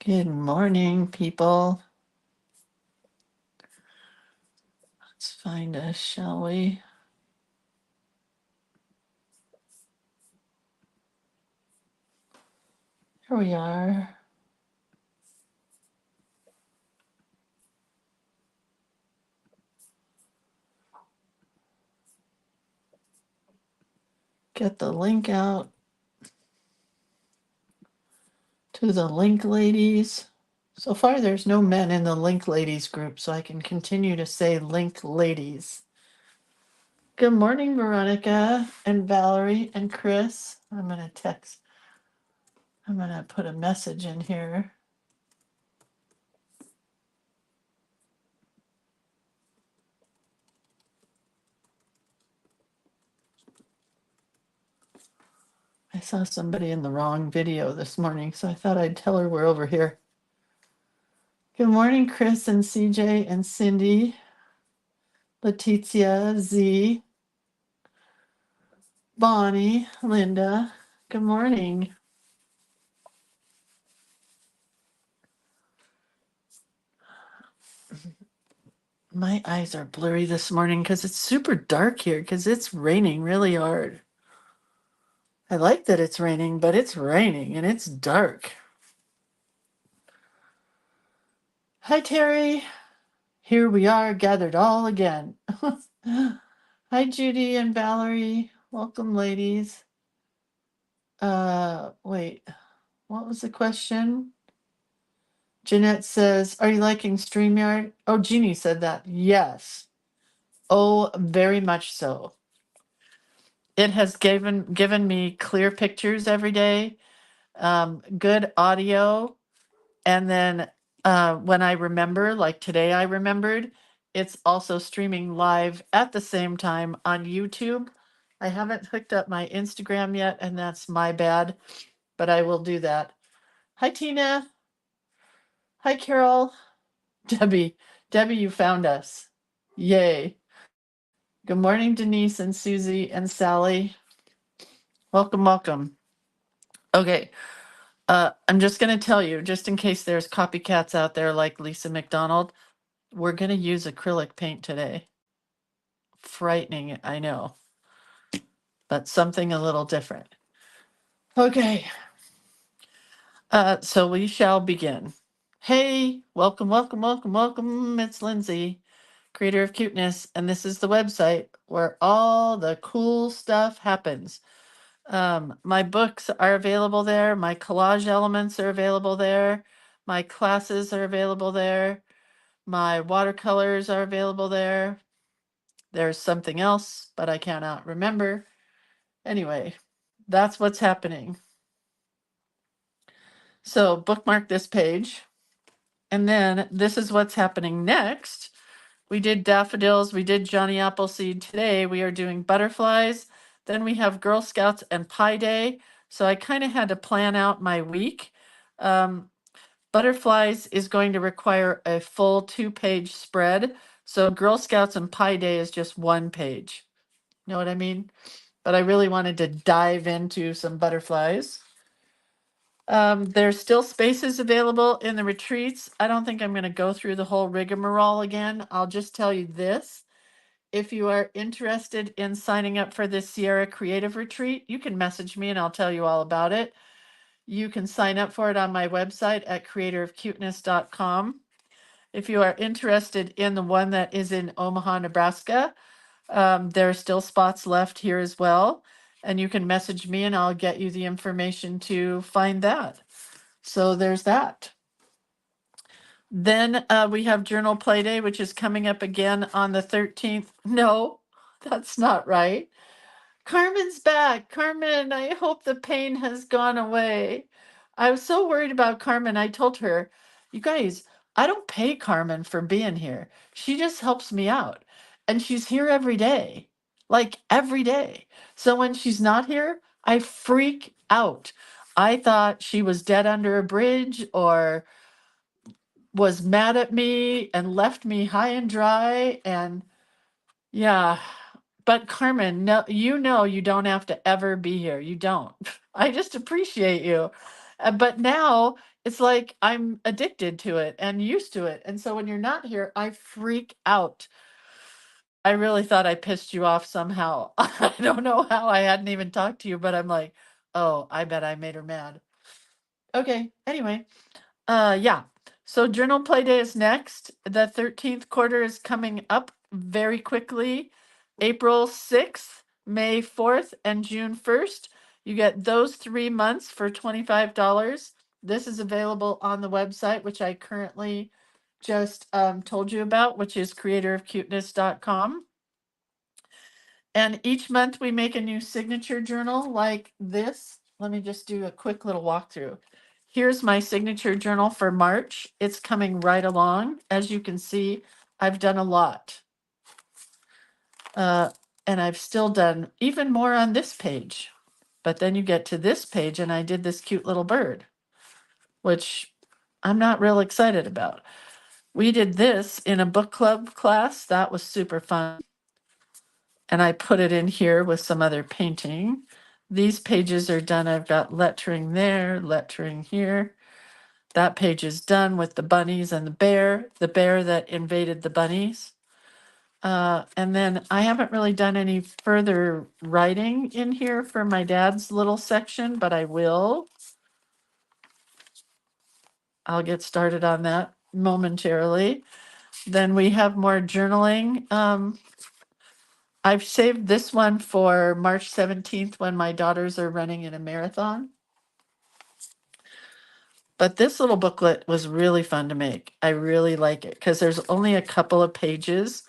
Good morning, people. Let's find us, shall we? Here we are. Get the link out to the link ladies. So far, there's no men in the link ladies group, so I can continue to say link ladies. Good morning, Veronica and Valerie and Chris. I'm going to put a message in here. I saw somebody in the wrong video this morning, so I thought I'd tell her we're over here. Good morning, Chris and CJ and Cindy, Letitia, Z, Bonnie, Linda. Good morning. My eyes are blurry this morning because it's super dark here because it's raining really hard. I like that it's raining, but it's raining and it's dark. Hi, Terry. Here we are gathered all again. Hi, Judy and Valerie. Welcome, ladies. Wait, what was the question? Jeanette says, are you liking StreamYard? Oh, Jeannie said that. Yes. Oh, very much so. It has given me clear pictures every day, good audio, and then when I remember, like today I remembered, it's also streaming live at the same time on YouTube. I haven't hooked up my Instagram yet, and that's my bad, but I will do that. Hi, Tina. Hi, Carol. Debbie. Debbie, you found us. Yay. Good morning, Denise and Susie and Sally. Welcome, welcome. Okay. I'm just going to tell you, just in case there's copycats out there like Lisa McDonald, we're going to use acrylic paint today. Frightening, I know, but something a little different. Okay. So we shall begin. Hey, welcome, welcome, welcome, welcome. It's Lindsay, creator of Cuteness, and this is the website where all the cool stuff happens. My books are available there. My collage elements are available there. My classes are available there. My watercolors are available there. There's something else, but I cannot remember. Anyway, that's what's happening. So bookmark this page. And then this is what's happening next. We did daffodils. We did Johnny Appleseed. Today we are doing butterflies. Then we have Girl Scouts and Pie Day. So I kind of had to plan out my week. Butterflies is going to require a full 2-page spread. So Girl Scouts and Pie Day is just 1 page. Know what I mean? But I really wanted to dive into some butterflies. There's still spaces available in the retreats. I don't think I'm going to go through the whole rigmarole again. I'll just tell you this. If you are interested in signing up for this Sierra Creative Retreat, you can message me and I'll tell you all about it. You can sign up for it on my website at creatorofcuteness.com. If you are interested in the one that is in Omaha, Nebraska, there are still spots left here as well. And you can message me and I'll get you the information to find that. So there's that. Then we have Journal Play Day, which is coming up again on the 13th. No, that's not right. Carmen's back. Carmen, I hope the pain has gone away. I was so worried about Carmen. I told her, you guys, I don't pay Carmen for being here. She just helps me out. And she's here every day, like every day. So when she's not here, I freak out. I thought she was dead under a bridge or was mad at me and left me high and dry. And yeah, but Carmen, no, you know you don't have to ever be here. You don't. I just appreciate you. But now it's like I'm addicted to it and used to it. And so when you're not here, I freak out. I really thought I pissed you off somehow. I don't know how. I hadn't even talked to you, but I'm like, oh, I bet I made her mad. Okay. Anyway, yeah. So journal play day is next. The 13th quarter is coming up very quickly. April 6th, May 4th, and June 1st. You get those 3 months for $25. This is available on the website, which I currently just told you about, which is creatorofcuteness.com. And each month we make a new signature journal like this. Let me just do a quick little walkthrough. Here's my signature journal for March. It's coming right along. As you can see, I've done a lot. And I've still done even more on this page. But then you get to this page and I did this cute little bird, which I'm not real excited about. We did this in a book club class. That was super fun. And I put it in here with some other painting. These pages are done. I've got lettering there, lettering here. That page is done with the bunnies and the bear that invaded the bunnies. And then I haven't really done any further writing in here for my dad's little section, but I will. I'll get started on that momentarily. Then we have more journaling. I've saved this one for March 17th when my daughters are running in a marathon. But this little booklet was really fun to make. I really like it because there's only a couple of pages.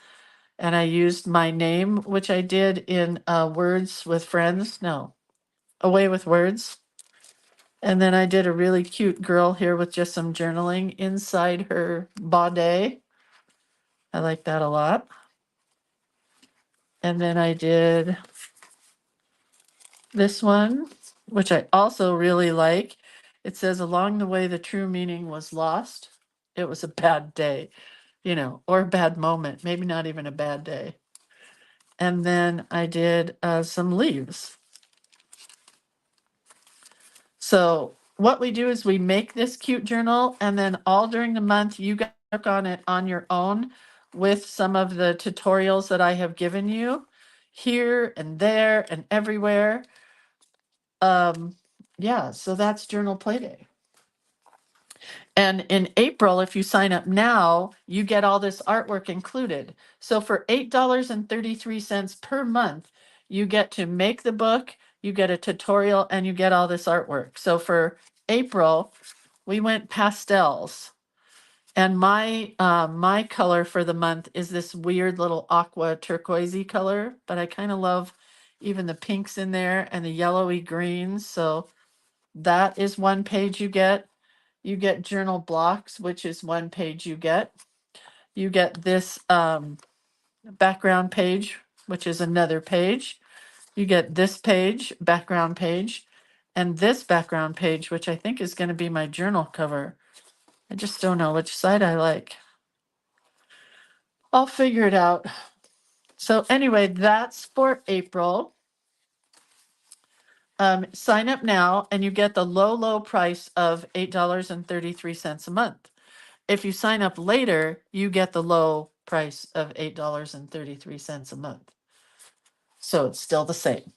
And I used my name, which I did in Words with Friends. No, Away with Words. And then I did a really cute girl here with just some journaling inside her body. I like that a lot. And then I did this one, which I also really like. It says, along the way, the true meaning was lost. It was a bad day, or a bad moment, maybe not even a bad day. And then I did some leaves. So what we do is we make this cute journal, and then all during the month, you guys work on it on your own with some of the tutorials that I have given you here and there and everywhere. Yeah, so that's Journal Play Day. And in April, if you sign up now, you get all this artwork included. So for $8.33 per month, you get to make the book, you get a tutorial, and you get all this artwork. So for April, we went pastels. And my color for the month is this weird little aqua turquoisey color, but I kind of love even the pinks in there and the yellowy greens. So that is one page you get. You get journal blocks, which is one page you get. You get this background page, which is another page. You get this page, background page, and this background page, which I think is going to be my journal cover. I just don't know which side I like. I'll figure it out. So anyway, that's for April. Sign up now and you get the low price of $8.33 a month. If you sign up later, you get the low price of $8.33 a month. So it's still the same.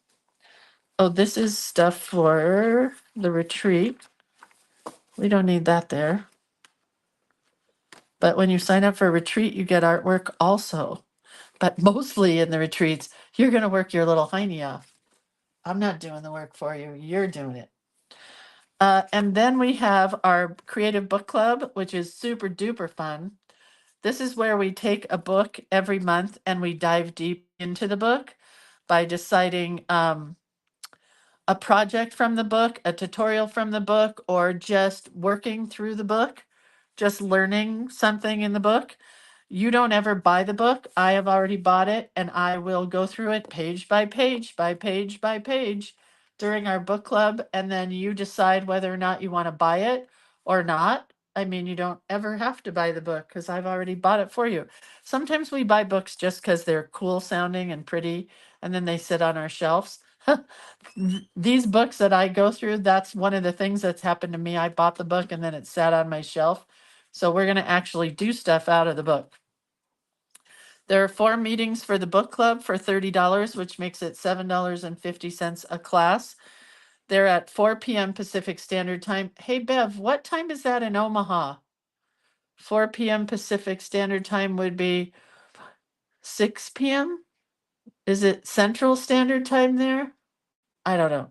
Oh, this is stuff for the retreat. We don't need that there. But when you sign up for a retreat, you get artwork also. But mostly in the retreats, you're going to work your little hiney off. I'm not doing the work for you. You're doing it. And then we have our creative book club, which is super duper fun. This is where we take a book every month and we dive deep into the book by deciding a project from the book, a tutorial from the book, or just working through the book, just learning something in the book. You don't ever buy the book. I have already bought it and I will go through it page by page by page by page during our book club. And then you decide whether or not you want to buy it or not. I mean, you don't ever have to buy the book because I've already bought it for you. Sometimes we buy books just because they're cool sounding and pretty, and then they sit on our shelves. These books that I go through, that's one of the things that's happened to me. I bought the book and then it sat on my shelf. So we're going to actually do stuff out of the book. There are 4 meetings for the book club for $30, which makes it $7.50 a class. They're at 4 p.m. Pacific Standard Time. Hey, Bev, what time is that in Omaha? 4 p.m. Pacific Standard Time would be 6 p.m. Is it Central Standard Time there? I don't know.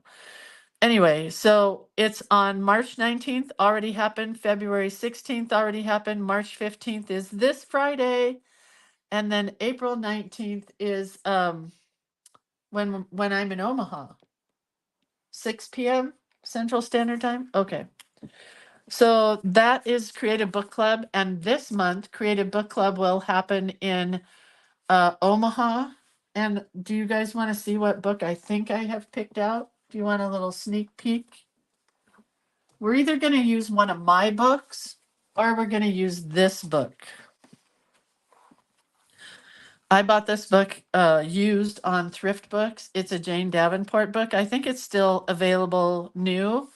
Anyway, so it's on March 19th, already happened. February 16th already happened. March 15th is this Friday. And then April 19th is when I'm in Omaha. 6 p.m. Central Standard Time. Okay. So that is Creative Book Club. And this month, Creative Book Club will happen in Omaha. And do you guys want to see what book I think I have picked out? Do you want a little sneak peek? We're either going to use one of my books or we're going to use this book. I bought this book used on Thrift Books. It's a Jane Davenport book. I think it's still available new,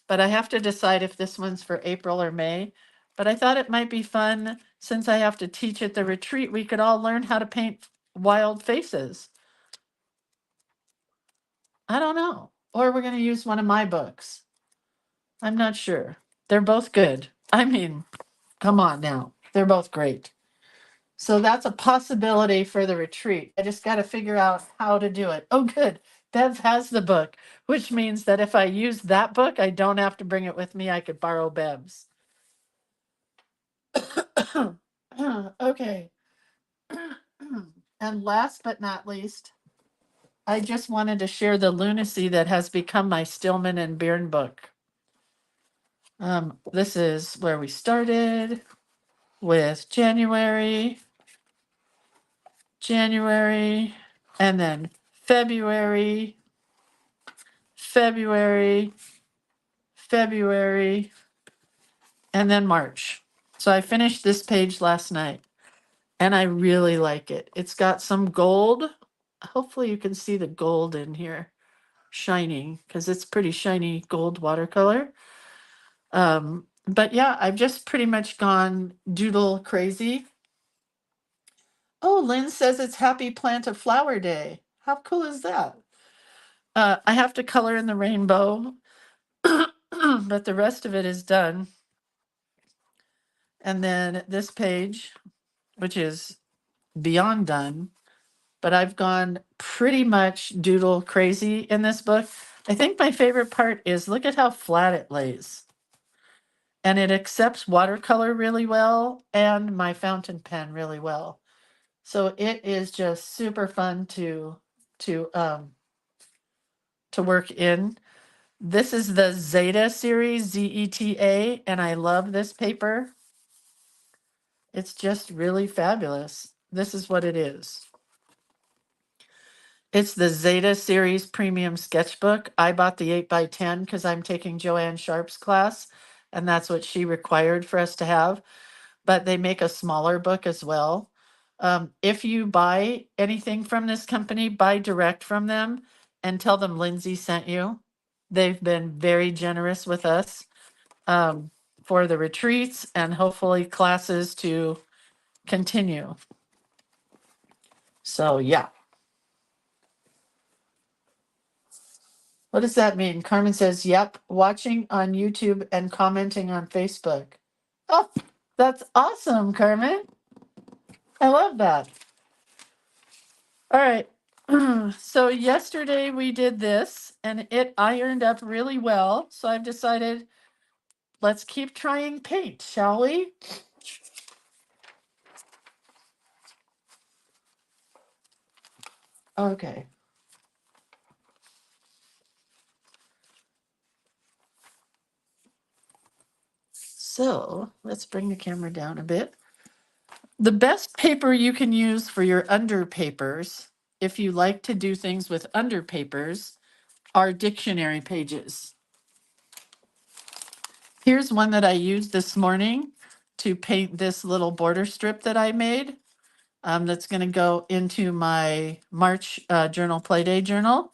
but I have to decide if this one's for April or May. But I thought it might be fun since I have to teach at the retreat. We could all learn how to paint wild faces. I don't know. Or we're going to use one of my books. I'm not sure. They're both good. I mean, come on now. They're both great. So that's a possibility for the retreat. I just got to figure out how to do it. Oh, good. Bev has the book, which means that if I use that book, I don't have to bring it with me. I could borrow Bev's. Okay. And last but not least, I just wanted to share the lunacy that has become my Stillman and Byrne book. This is where we started with January, and then February, and then March. So I finished this page last night and I really like it. It's got some gold. Hopefully you can see the gold in here shining because it's pretty shiny gold watercolor. But yeah, I've just pretty much gone doodle crazy. Oh, Lynn says it's Happy Plant a Flower Day. How cool is that? I have to color in the rainbow, but the rest of it is done. And then this page, which is beyond done, but I've gone pretty much doodle crazy in this book. I think my favorite part is look at how flat it lays. And it accepts watercolor really well and my fountain pen really well. So it is just super fun to work in. This is the Zeta series, ZETA, and I love this paper. It's just really fabulous. This is what it is. It's the Zeta series premium sketchbook. I bought the 8x10 because I'm taking Joanne Sharp's class, and that's what she required for us to have. But they make a smaller book as well. If you buy anything from this company, buy direct from them and tell them Lindsay sent you. They've been very generous with us for the retreats and hopefully classes to continue. So yeah. What does that mean? Carmen says, yep, watching on YouTube and commenting on Facebook. Oh, that's awesome, Carmen. I love that. All right. So yesterday we did this and it ironed up really well. So I've decided let's keep trying paint, shall we? Okay. So let's bring the camera down a bit. The best paper you can use for your under papers, if you like to do things with under papers, are dictionary pages. Here's one that I used this morning to paint this little border strip that I made. That's going to go into my March journal Playday journal.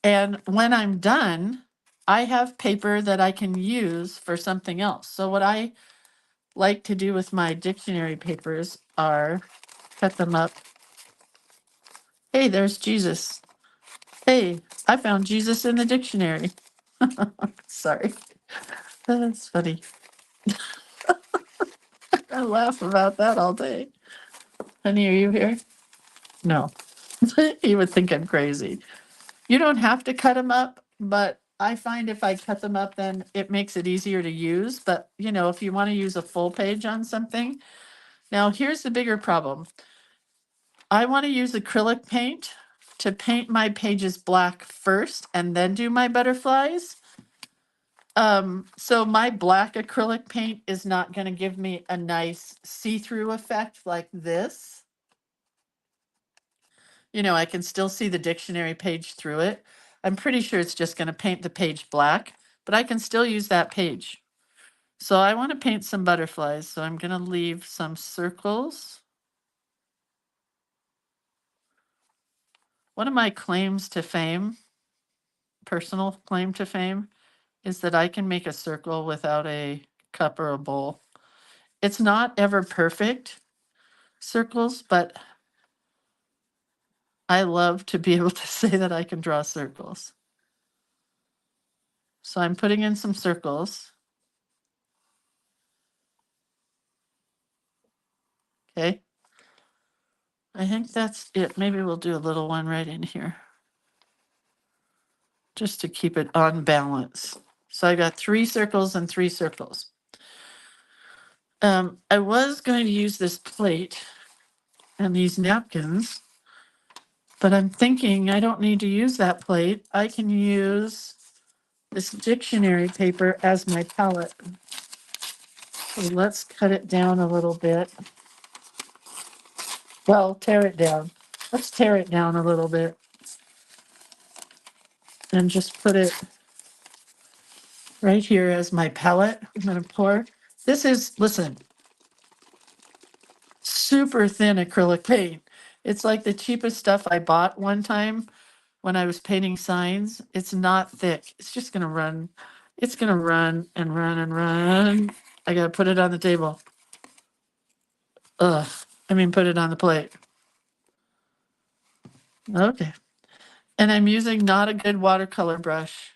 And when I'm done, I have paper that I can use for something else. So what I like to do with my dictionary papers are cut them up. Hey, there's Jesus. Hey, I found Jesus in the dictionary. Sorry. That's funny. I laugh about that all day. Honey, are you here? No. You would think I'm crazy. You don't have to cut them up, but I find if I cut them up, then it makes it easier to use. But, you know, if you want to use a full page on something. Now, here's the bigger problem. I want to use acrylic paint to paint my pages black first and then do my butterflies. So my black acrylic paint is not going to give me a nice see-through effect like this. You know, I can still see the dictionary page through it. I'm pretty sure it's just going to paint the page black, but I can still use that page. So I want to paint some butterflies. So I'm going to leave some circles. One of my claims to fame, personal claim to fame, is that I can make a circle without a cup or a bowl. It's not ever perfect circles, but I love to be able to say that I can draw circles. So I'm putting in some circles. Okay. I think that's it. Maybe we'll do a little one right in here, just to keep it on balance. So I got 3 circles and 3 circles. I was going to use this plate and these napkins, but I'm thinking I don't need to use that plate. I can use this dictionary paper as my palette. So let's cut it down a little bit. Well, tear it down. Let's tear it down a little bit and just put it right here as my palette. I'm going to pour. This is, listen, super thin acrylic paint. It's like the cheapest stuff I bought one time when I was painting signs. It's not thick. It's just going to run. It's going to run and run and run. I got to put it on the table. Ugh. I mean, put it on the plate. Okay. And I'm using not a good watercolor brush.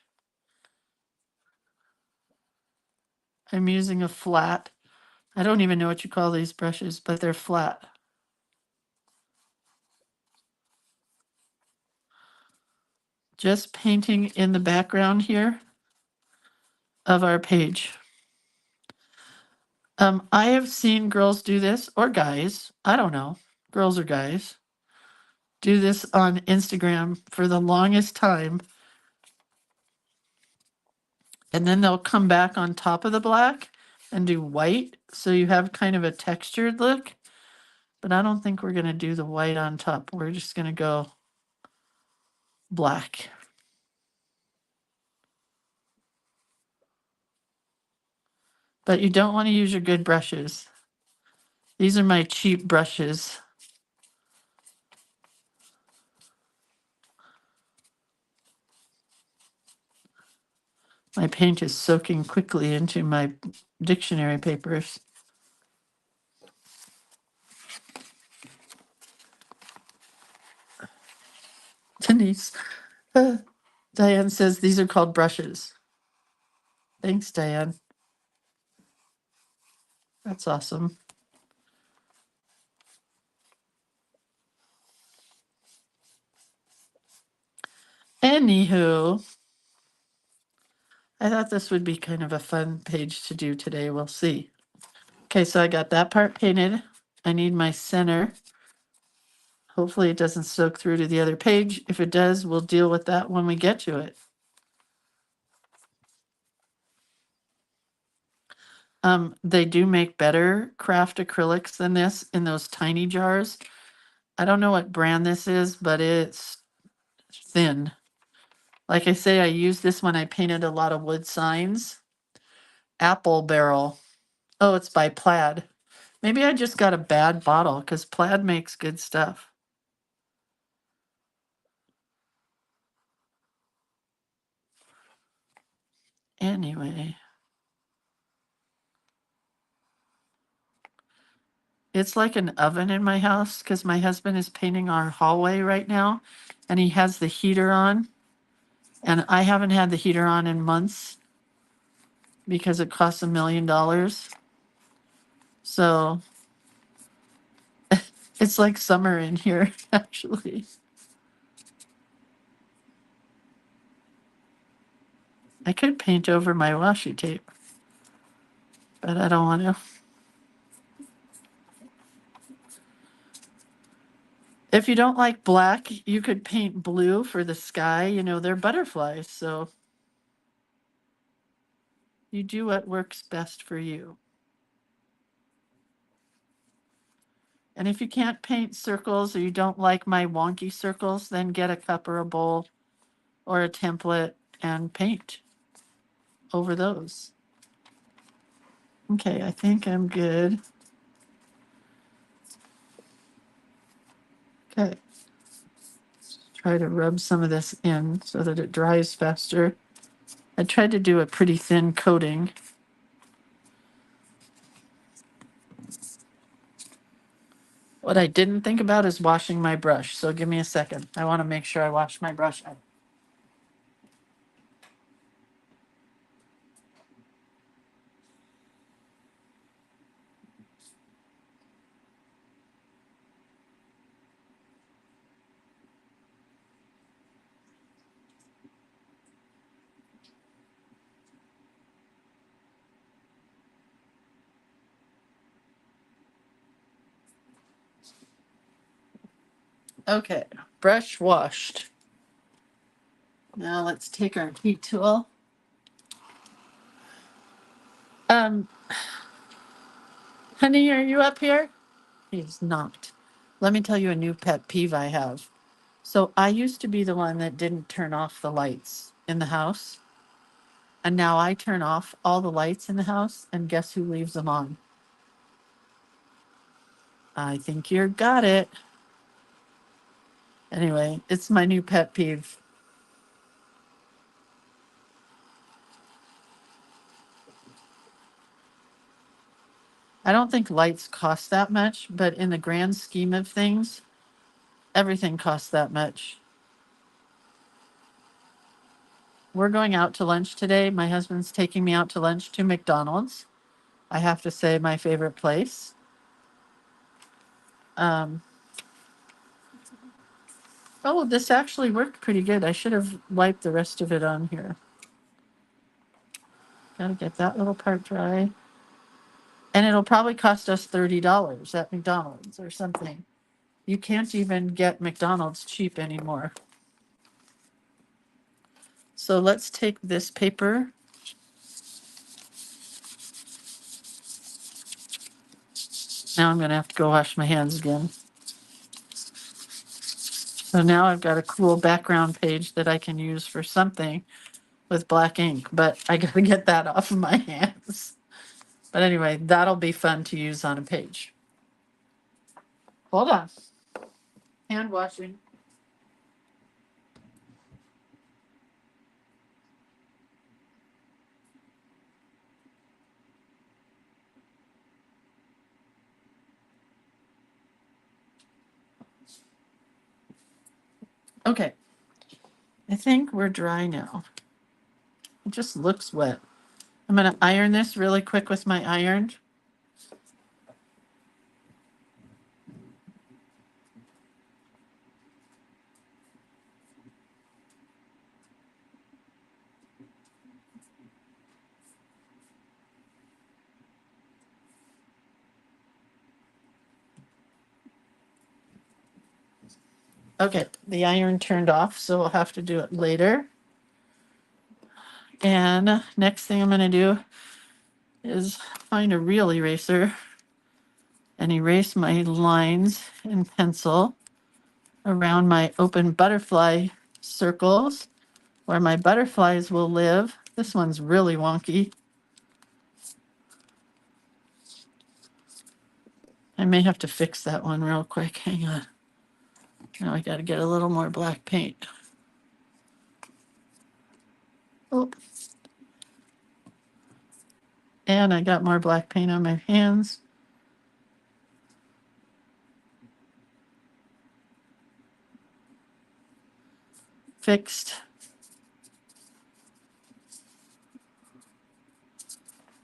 I'm using a flat. I don't even know what you call these brushes, but they're flat. Just painting in the background here of our page. I have seen girls do this, or guys, I don't know, girls or guys, do this on Instagram for the longest time. And then they'll come back on top of the black and do white. So you have kind of a textured look. But I don't think we're going to do the white on top. We're just going to go black. But you don't want to use your good brushes. These are my cheap brushes. My paint is soaking quickly into my dictionary papers. Denise, Diane says these are called brushes. Thanks, Diane. That's awesome. Anywho, I thought this would be kind of a fun page to do today. We'll see. Okay, so I got that part painted. I need my center. Hopefully it doesn't soak through to the other page. If it does, we'll deal with that when we get to it. They do make better craft acrylics than this in those tiny jars. I don't know what brand this is, but it's thin. Like I say, I used this when I painted a lot of wood signs. Apple Barrel. Oh, it's by Plaid. Maybe I just got a bad bottle because Plaid makes good stuff. Anyway, it's like an oven in my house because my husband is painting our hallway right now and he has the heater on. And I haven't had the heater on in months because it costs $1 million. So it's like summer in here, actually. I could paint over my washi tape, but I don't want to. If you don't like black, you could paint blue for the sky. You know, they're butterflies, so you do what works best for you. And if you can't paint circles or you don't like my wonky circles, then get a cup or a bowl or a template and paint over those. Okay, I think I'm good. Okay. Try to rub some of this in so that it dries faster. I tried to do a pretty thin coating. What I didn't think about is washing my brush. So give me a second. I want to make sure I wash my brush. Okay, brush washed. Now let's take our heat tool. Um, Honey, are you up here? He's not. Let me tell you a new pet peeve I have. So I used to be the one that didn't turn off the lights in the house. And now I turn off all the lights in the house, and guess who leaves them on? I think you got it. Anyway, it's my new pet peeve. I don't think lights cost that much, but in the grand scheme of things, everything costs that much. We're going out to lunch today. My husband's taking me out to lunch to McDonald's. I have to say, my favorite place. Oh, this actually worked pretty good. I should have wiped the rest of it on here. Gotta get that little part dry. And it'll probably cost us $30 at McDonald's or something. You can't even get McDonald's cheap anymore. So let's take this paper. Now I'm going to have to go wash my hands again. So now I've got a cool background page that I can use for something with black ink, but I got to get that off of my hands. But anyway, that'll be fun to use on a page. Hold on. Hand washing. Okay. I think we're dry now. It just looks wet. I'm going to iron this really quick with my iron. Okay, the iron turned off, so we'll have to do it later. And next thing I'm going to do is find a real eraser and erase my lines in pencil around my open butterfly circles where my butterflies will live. This one's really wonky. I may have to fix that one real quick. Hang on. Now I got to get a little more black paint. Oh, And I got more black paint on my hands. Fixed.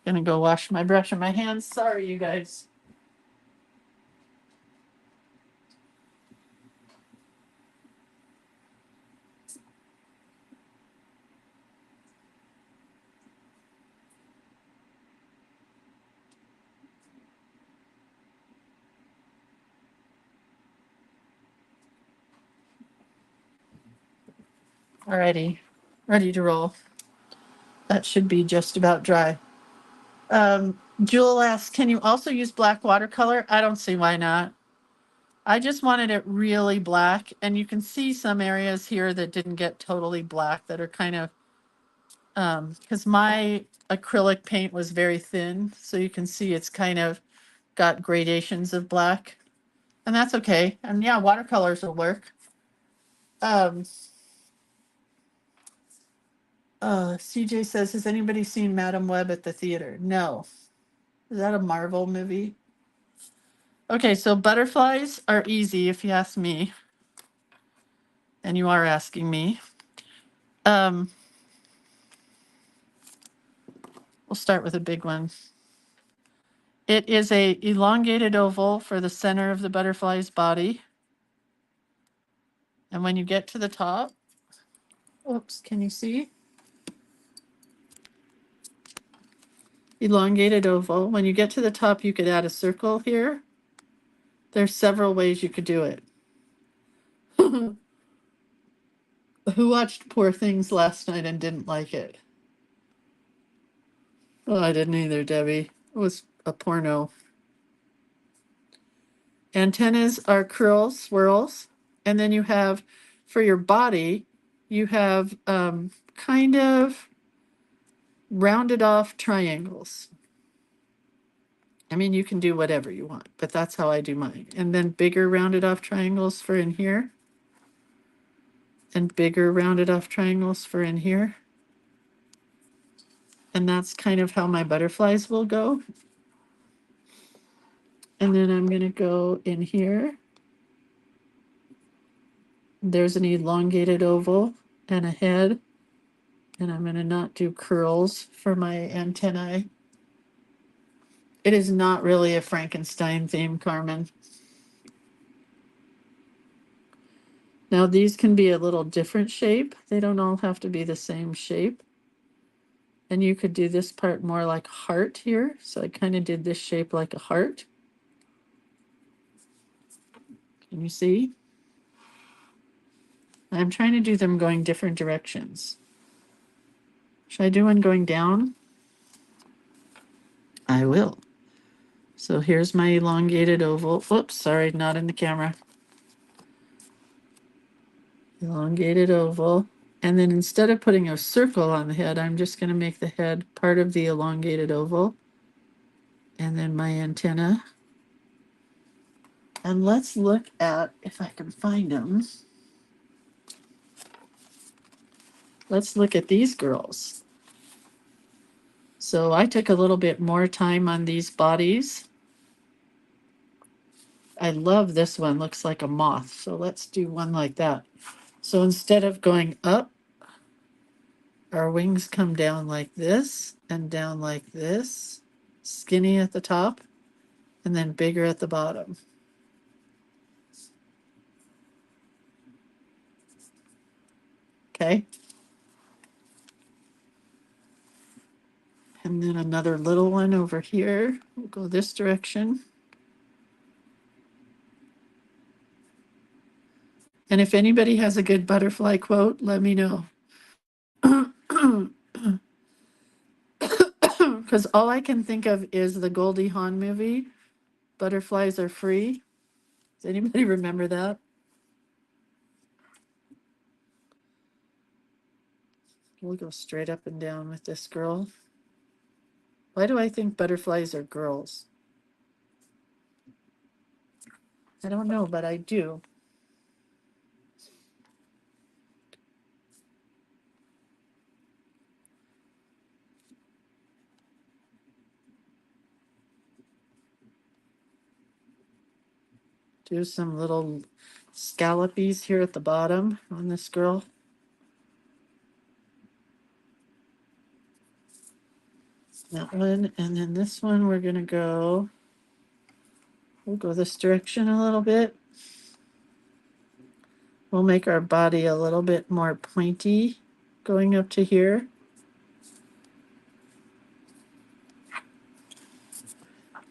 Gonna go wash my brush and my hands. Sorry, you guys. Alrighty, ready to roll. That should be just about dry. Jewel asks, can you also use black watercolor? I don't see why not. I just wanted it really black, and you can see some areas here that didn't get totally black that are kind of, because my acrylic paint was very thin, so you can see it's kind of got gradations of black, and that's okay. And yeah, watercolors will work. CJ says, has anybody seen Madam Web at the theater? No. Is that a Marvel movie? Okay, so butterflies are easy if you ask me. And you are asking me. We'll start with a big one. It is a elongated oval for the center of the butterfly's body. And when you get to the top, oops, can you see? Elongated oval. When you get to the top, you could add a circle here. There's several ways you could do it. Who watched Poor Things last night and didn't like it? Oh, I didn't either, Debbie. It was a porno. Antennas are curls, swirls. And then you have, for your body, you have kind of rounded off triangles. I mean, you can do whatever you want, but that's how I do mine. And then bigger rounded off triangles for in here. And bigger rounded off triangles for in here. And that's kind of how my butterflies will go. And then I'm going to go in here. There's an elongated oval and a head. And I'm going to not do curls for my antennae. It is not really a Frankenstein theme, Carmen. Now these can be a little different shape. They don't all have to be the same shape. And you could do this part more like a heart here. So I kind of did this shape like a heart. Can you see? I'm trying to do them going different directions. Should I do one going down? I will. So here's my elongated oval. Whoops, sorry, not in the camera. Elongated oval. And then instead of putting a circle on the head, I'm just going to make the head part of the elongated oval. And then my antenna. And let's look at, if I can find them. Let's look at these girls. So I took a little bit more time on these bodies. I love this one, looks like a moth. So let's do one like that. So instead of going up, our wings come down like this and down like this, skinny at the top and then bigger at the bottom. Okay. And then another little one over here. We'll go this direction. And if anybody has a good butterfly quote, let me know. Because all I can think of is the Goldie Hawn movie, Butterflies Are Free. Does anybody remember that? We'll go straight up and down with this girl. Why do I think butterflies are girls? I don't know, but I do. Do some little scallopies here at the bottom on this girl. That one, and then this one we're gonna go, we'll go this direction a little bit. We'll make our body a little bit more pointy going up to here.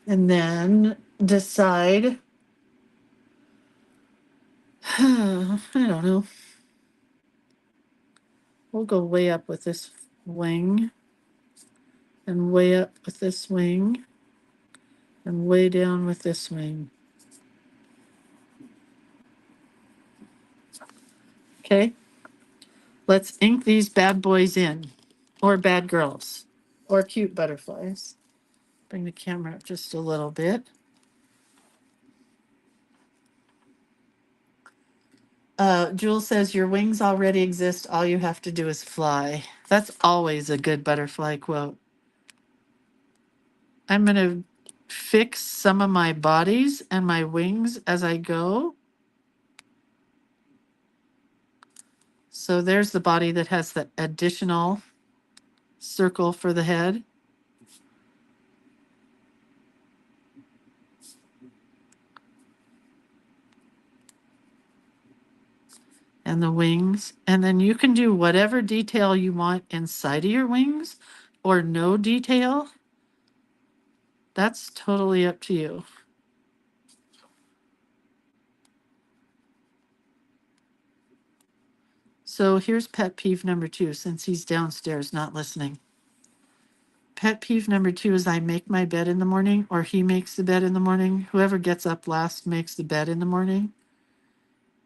And then decide, I don't know. We'll go way up with this wing and way up with this wing and way down with this wing. Okay, let's ink these bad boys in, or bad girls, or cute butterflies. Bring the camera up just a little bit. Jules says, your wings already exist. All you have to do is fly. That's always a good butterfly quote. I'm going to fix some of my bodies and my wings as I go. So there's the body that has the additional circle for the head. And the wings. And then you can do whatever detail you want inside of your wings or no detail. That's totally up to you. So here's pet peeve number 2, since he's downstairs not listening. Pet peeve number 2 is I make my bed in the morning, or he makes the bed in the morning. Whoever gets up last makes the bed in the morning.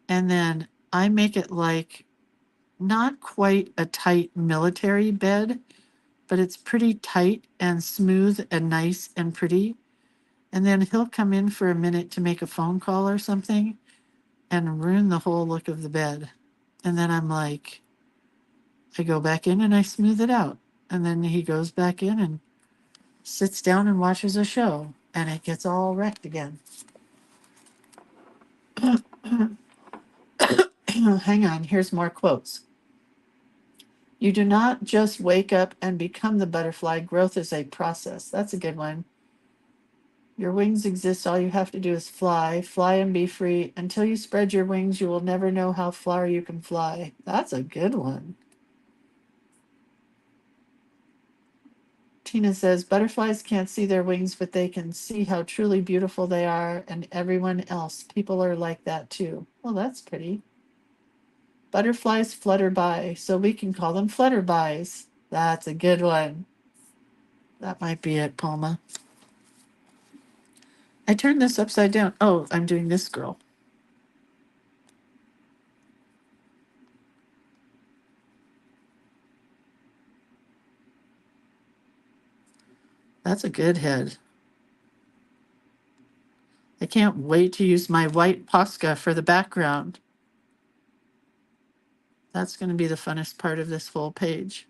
And then I make it like not quite a tight military bed, but it's pretty tight and smooth and nice and pretty. And then he'll come in for a minute to make a phone call or something and ruin the whole look of the bed. And then I'm like, I go back in and I smooth it out. And then he goes back in and sits down and watches a show, and it gets all wrecked again. Hang on, here's more quotes. You do not just wake up and become the butterfly. Growth is a process. That's a good one. Your wings exist. All you have to do is fly. Fly and be free. Until you spread your wings, you will never know how far you can fly. That's a good one. Tina says, butterflies can't see their wings, but they can see how truly beautiful they are, and everyone else. People are like that too. Well, that's pretty. Butterflies flutter by, so we can call them flutterbys. That's a good one. That might be it, Palma. I turned this upside down. Oh, I'm doing this girl. That's a good head. I can't wait to use my white Posca for the background. That's going to be the funnest part of this whole page.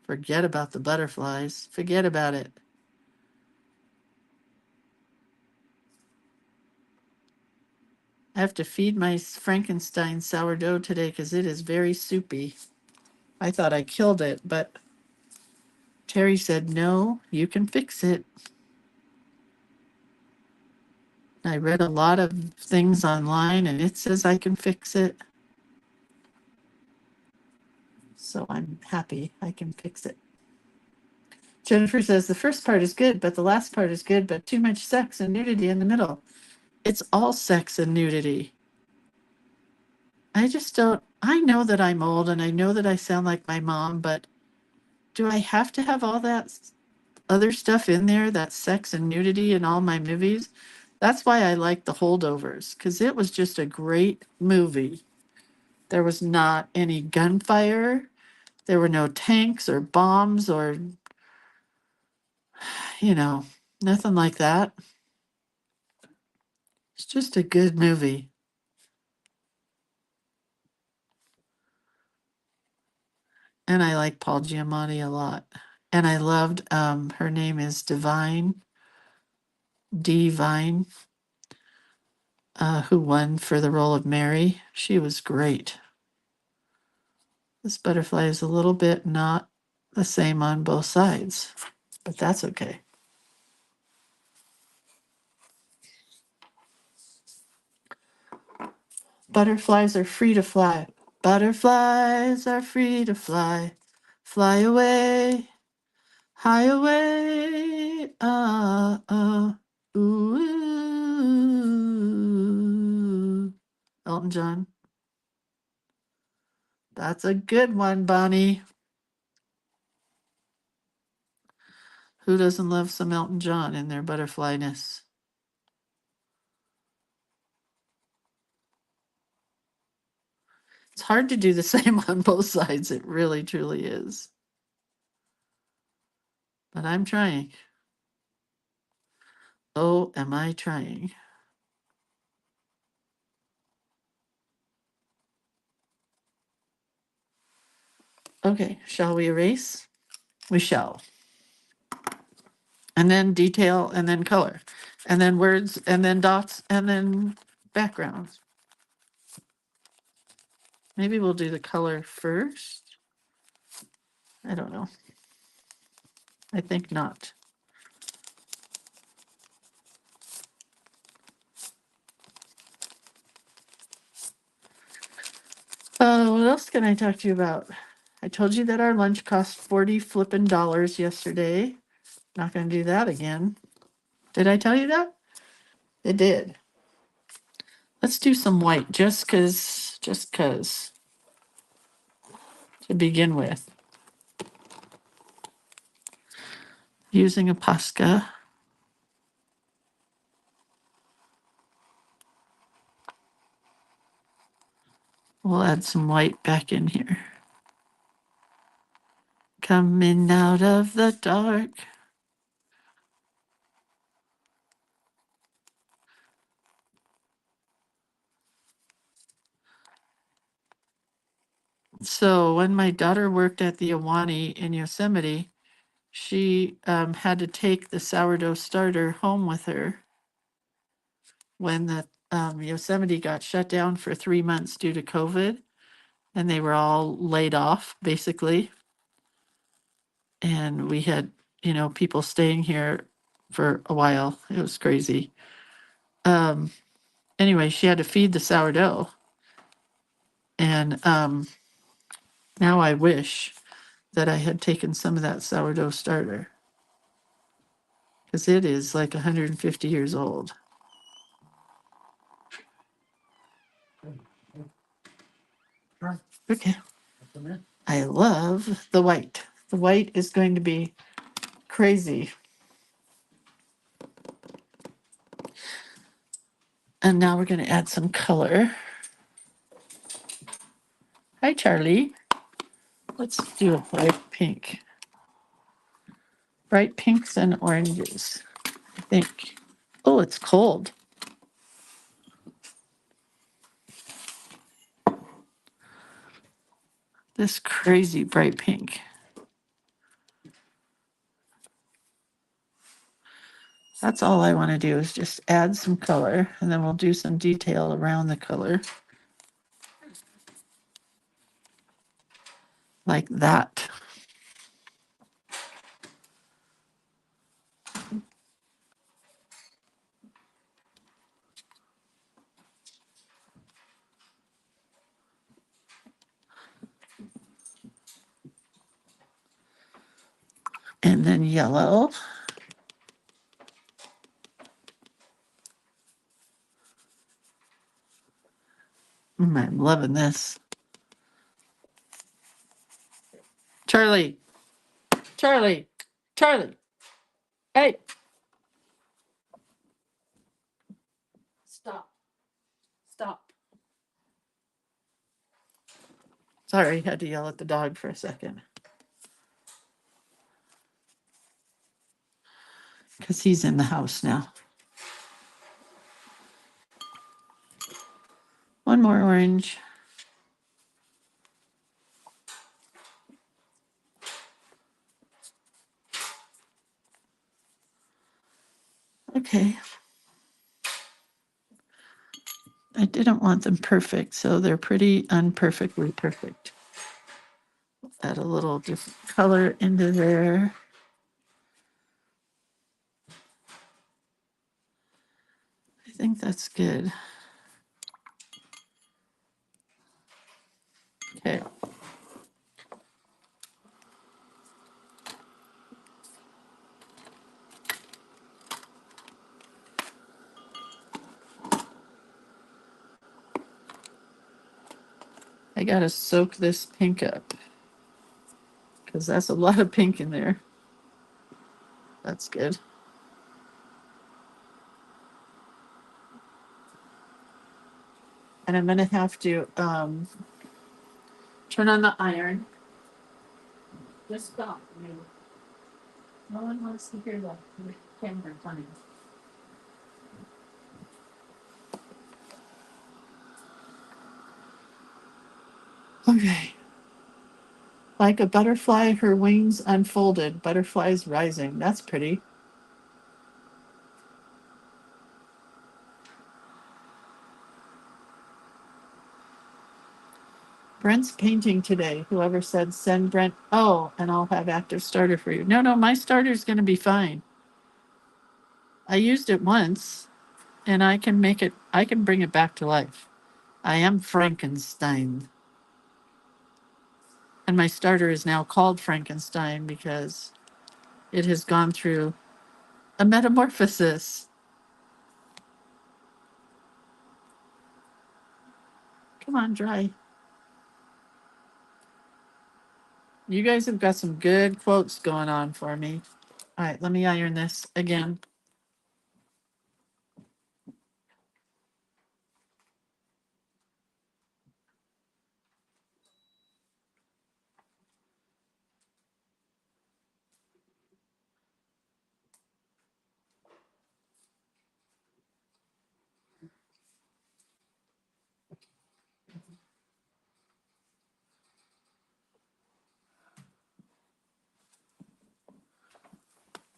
Forget about the butterflies. Forget about it. I have to feed my Frankenstein sourdough today because it is very soupy. I thought I killed it, but Terry said, no, you can fix it. I read a lot of things online and it says I can fix it. So I'm happy I can fix it. Jennifer says the first part is good, but the last part is good, but too much sex and nudity in the middle. It's all sex and nudity. I just don't, I know that I'm old and I know that I sound like my mom, but do I have to have all that other stuff in there, that sex and nudity in all my movies? That's why I like The Holdovers, because it was just a great movie. There was not any gunfire. There were no tanks or bombs or, nothing like that. It's just a good movie. And I like Paul Giamatti a lot. And I loved, her name is Divine. Dee Vine, who won for the role of Mary. She was great. This butterfly is a little bit not the same on both sides, but that's okay. Butterflies are free to fly. Butterflies are free to fly. Fly away, high away, ooh. Elton John. That's a good one, Bonnie. Who doesn't love some Elton John in their butterflyness? It's hard to do the same on both sides. It really, truly is. But I'm trying. Oh, am I trying? Okay, shall we erase? We shall. And then detail, and then color, and then words, and then dots, and then backgrounds. Maybe we'll do the color first. I don't know. I think not. What else can I talk to you about? I told you that our lunch cost 40 flippin' dollars yesterday. Not going to do that again. Did I tell you that? It did. Let's do some white just cause, to begin with. Using a Posca. We'll add some white back in here. Coming out of the dark. So when my daughter worked at the Awani in Yosemite, she had to take the sourdough starter home with her when the Yosemite got shut down for 3 months due to COVID, and they were all laid off basically. And we had, people staying here for a while. It was crazy. Anyway, she had to feed the sourdough. And now I wish that I had taken some of that sourdough starter because it is like 150 years old. Okay. I love the white. The white is going to be crazy. And now we're going to add some color. Hi, Charlie. Let's do a bright pink. Bright pinks and oranges, I think. Oh, it's cold. This crazy bright pink. That's all I want to do is just add some color, and then we'll do some detail around the color. Like that. And then yellow. I'm loving this. Charlie. Charlie. Charlie. Hey. Stop. Stop. Sorry, had to yell at the dog for a second. Because he's in the house now. One more orange. Okay, I didn't want them perfect, so they're pretty unperfectly perfect. Add a little different color into there. I think that's good. Okay. I gotta soak this pink up because that's a lot of pink in there. That's good. And I'm gonna have to turn on the iron. Just stop. No one wants to hear that camera funny. Okay. Like a butterfly, her wings unfolded. Butterflies rising. That's pretty. Brent's painting today. Whoever said send Brent. Oh, and I'll have active starter for you. No, my starter's going to be fine. I used it once and I can bring it back to life. I am Frankenstein. And my starter is now called Frankenstein because it has gone through a metamorphosis. Come on, dry. You guys have got some good quotes going on for me. All right, let me iron this again.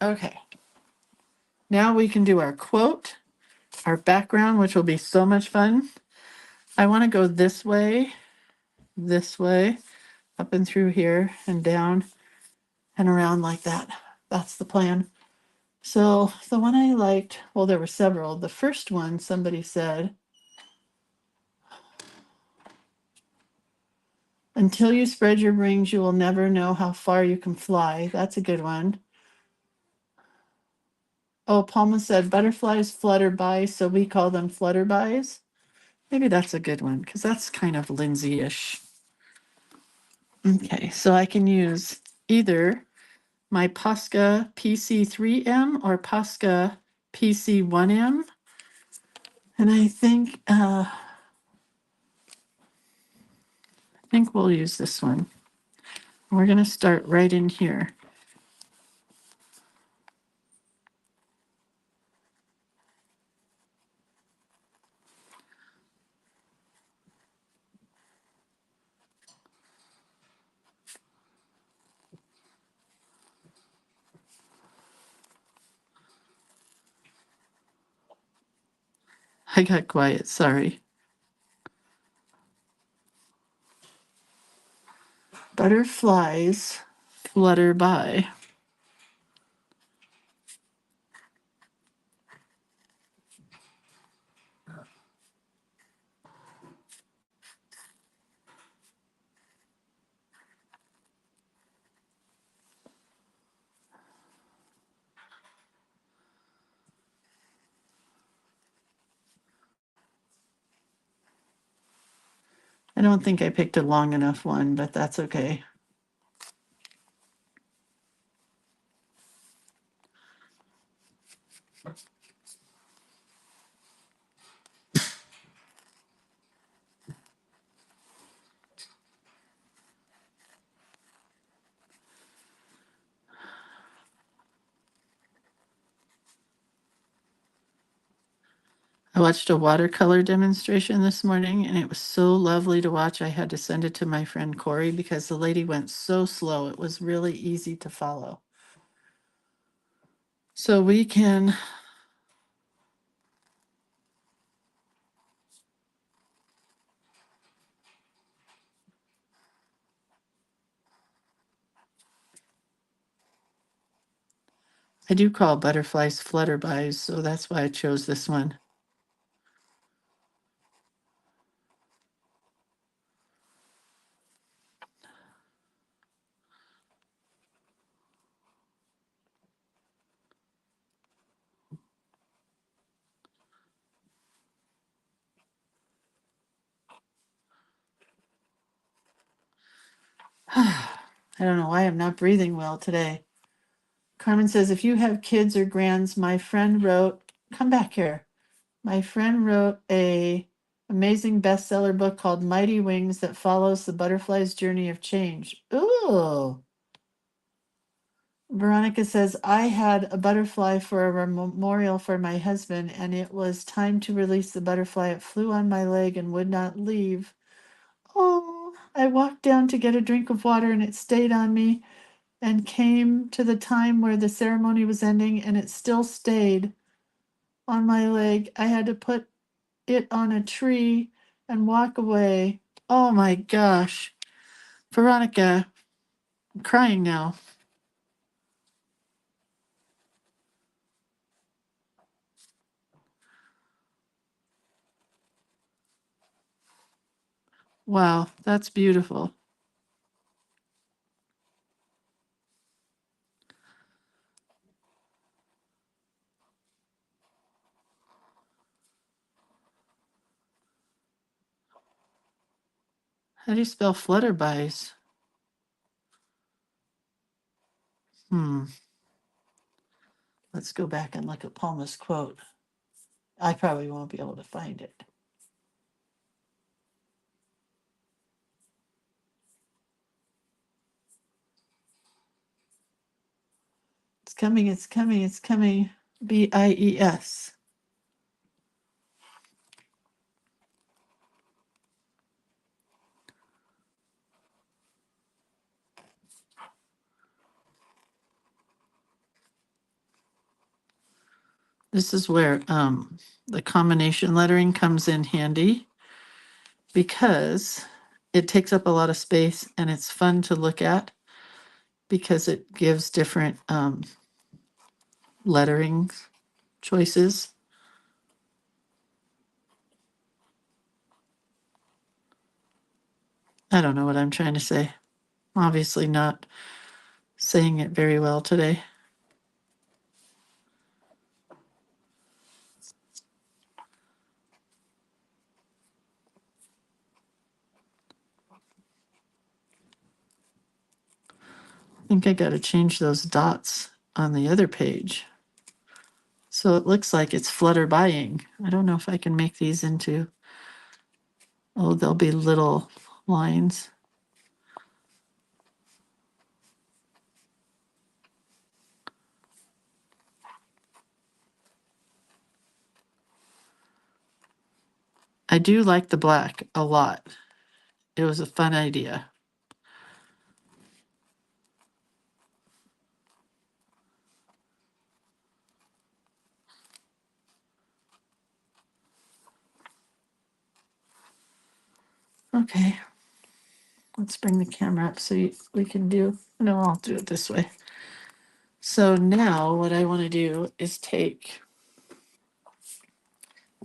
Okay. Now we can do our quote, our background, which will be so much fun. I want to go this way, up and through here and down and around like that. That's the plan. So the one I liked, well, there were several. The first one, somebody said, until you spread your wings, you will never know how far you can fly. That's a good one. Oh, Palma said, butterflies flutter by, so we call them flutterbys. Maybe that's a good one because that's kind of Lindsay-ish. Okay, so I can use either my Posca PC3M or Posca PC1M. And I think we'll use this one. We're going to start right in here. I got quiet, sorry. Butterflies flutter by. I don't think I picked a long enough one, but that's okay. I watched a watercolor demonstration this morning and it was so lovely to watch. I had to send it to my friend Corey because the lady went so slow. It was really easy to follow. So we can I do call butterflies flutterbys, so that's why I chose this one. I don't know why I'm not breathing well today. Carmen says, if you have kids or grands, my friend wrote, come back here. My friend wrote a amazing bestseller book called Mighty Wings that follows the butterfly's journey of change. Ooh. Veronica says, I had a butterfly for a memorial for my husband, and it was time to release the butterfly. It flew on my leg and would not leave. Oh, I walked down to get a drink of water and it stayed on me and came to the time where the ceremony was ending and it still stayed on my leg. I had to put it on a tree and walk away. Oh my gosh. Veronica, I'm crying now. Wow, that's beautiful. How do you spell flutterbys? Let's go back and look at Palma's quote. I probably won't be able to find it. It's coming, it's coming, it's coming. BIES. This is where the combination lettering comes in handy because it takes up a lot of space and it's fun to look at because it gives different lettering choices. I don't know what I'm trying to say. Obviously not saying it very well today. I think I got to change those dots on the other page. So it looks like it's flutterbying. I don't know if I can make these into, oh, they'll be little lines. I do like the black a lot. It was a fun idea. Okay, let's bring the camera up so we can do, no, I'll do it this way. So now what I want to do is take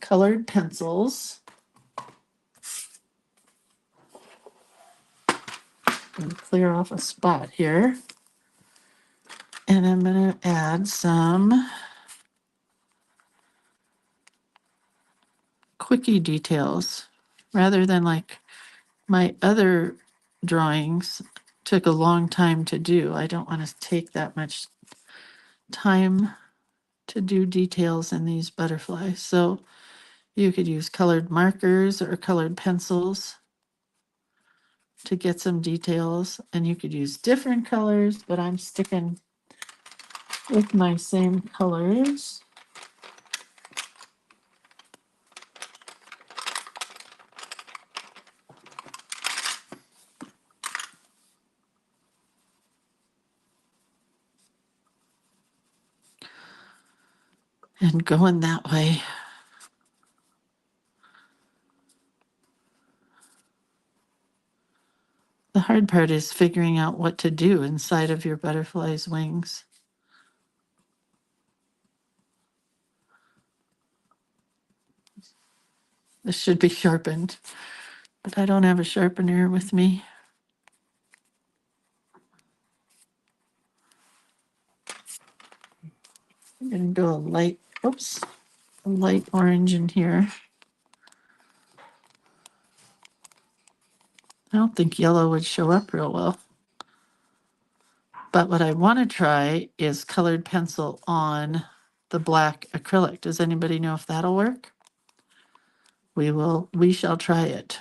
colored pencils and clear off a spot here. And I'm going to add some quickie details rather than like my other drawings took a long time to do. I don't want to take that much time to do details in these butterflies. So you could use colored markers or colored pencils to get some details, and you could use different colors, but I'm sticking with my same colors. And going that way. The hard part is figuring out what to do inside of your butterfly's wings. This should be sharpened, but I don't have a sharpener with me. I'm going to do a light, oops, a light orange in here. I don't think yellow would show up real well. But what I want to try is colored pencil on the black acrylic. Does anybody know if that'll work? We shall try it.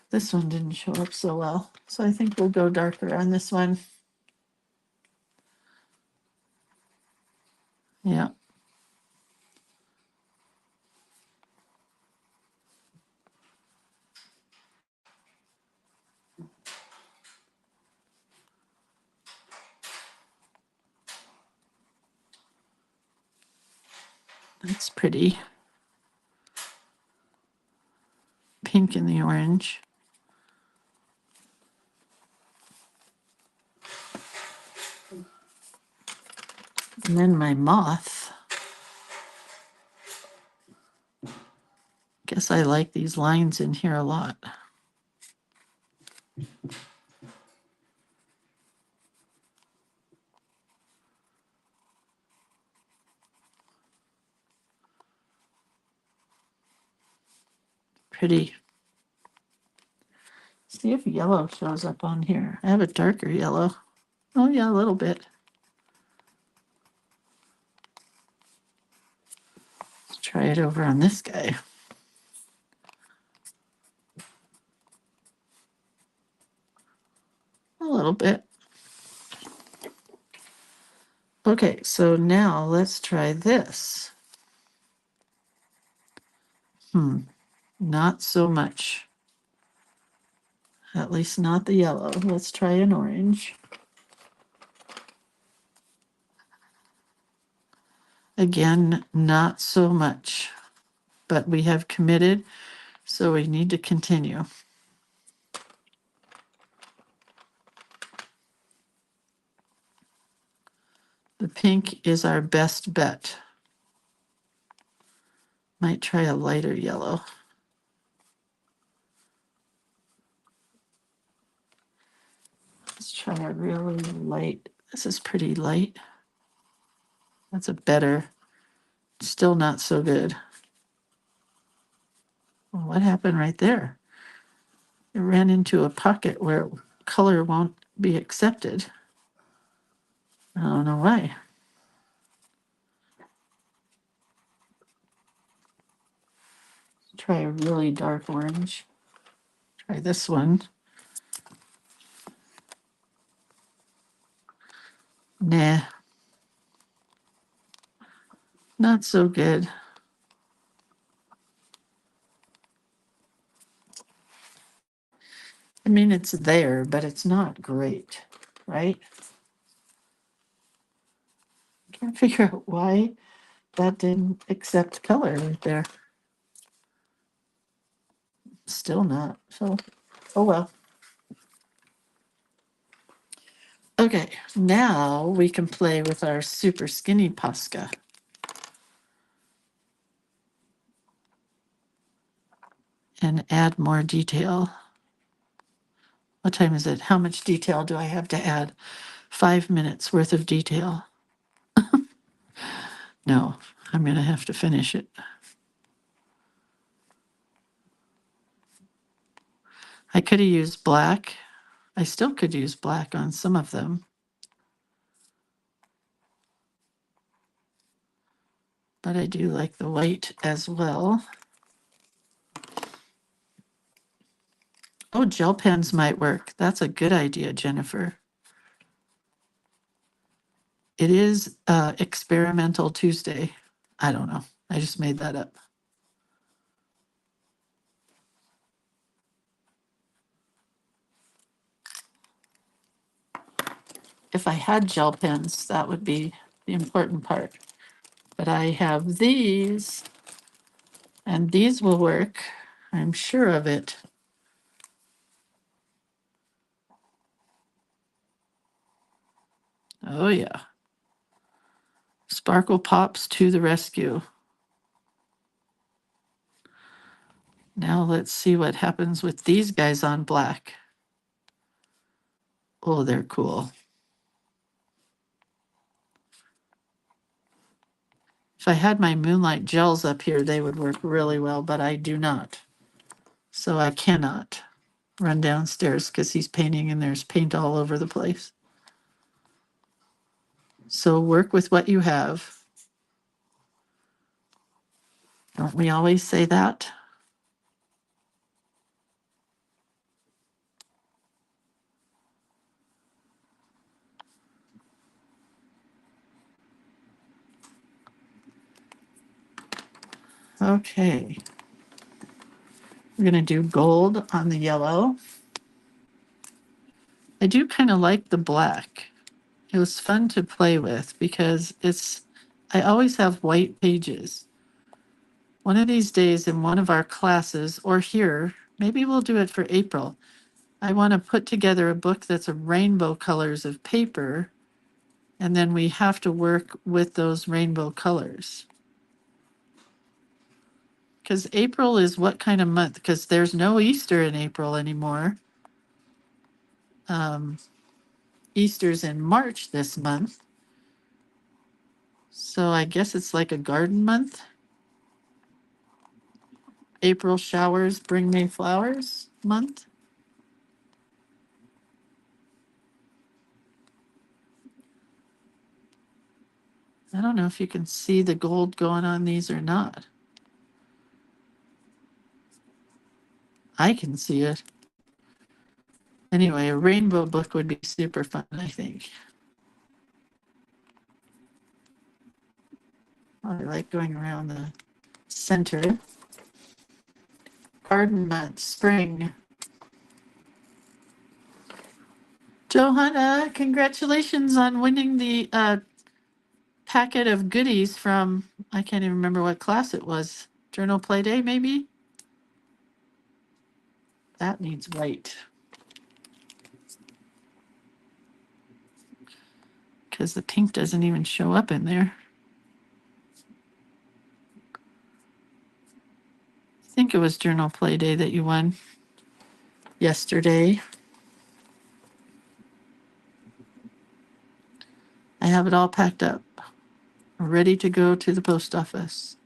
This one didn't show up so well, so I think we'll go darker on this one. Yeah. That's pretty. Pink in the orange. And then my moth. Guess I like these lines in here a lot. Pretty. See if yellow shows up on here. I have a darker yellow. Oh yeah, a little bit. Let's try it over on this guy. A little bit. Okay, so now let's try this. Not so much. At least not the yellow. Let's try an orange. Again, not so much. But we have committed, so we need to continue. The pink is our best bet. Might try a lighter yellow. Let's try a really light. This is pretty light. That's a better. Still not so good. Well, what happened right there? It ran into a pocket where color won't be accepted. I don't know why. Try a really dark orange. Try this one. Nah. Not so good. I mean, it's there, but it's not great, right? Can't figure out why that didn't accept color right there. Still not. So, oh well. Okay, now we can play with our super skinny Posca. And add more detail. What time is it? How much detail do I have to add? 5 minutes worth of detail. No, I'm going to have to finish it. I could have used black. I still could use black on some of them. But I do like the white as well. Oh, gel pens might work. That's a good idea, Jennifer. It is Experimental Tuesday. I don't know. I just made that up. If I had gel pens, that would be the important part. But I have these, and these will work. I'm sure of it. Oh, yeah. Sparkle Pops to the rescue. Now let's see what happens with these guys on black. Oh, they're cool. If I had my Moonlight gels up here, they would work really well, but I do not. So I cannot run downstairs because he's painting and there's paint all over the place. So work with what you have. Don't we always say that? Okay. We're going to do gold on the yellow. I do kind of like the black. It was fun to play with because I always have white pages. One of these days in one of our classes or here, maybe we'll do it for April. I want to put together a book that's a rainbow colors of paper, and then we have to work with those rainbow colors. Because April is what kind of month? Because there's no Easter in April anymore. Easter's in March this month. So I guess it's like a garden month. April showers bring May flowers month. I don't know if you can see the gold going on these or not. I can see it. Anyway, a rainbow book would be super fun, I think. I like going around the center. Garden month, spring. Johanna, congratulations on winning the packet of goodies from, I can't even remember what class it was. Journal Play Day, maybe? That needs white. Because the pink doesn't even show up in there. I think it was Journal Play Day that you won yesterday. I have it all packed up, ready to go to the post office.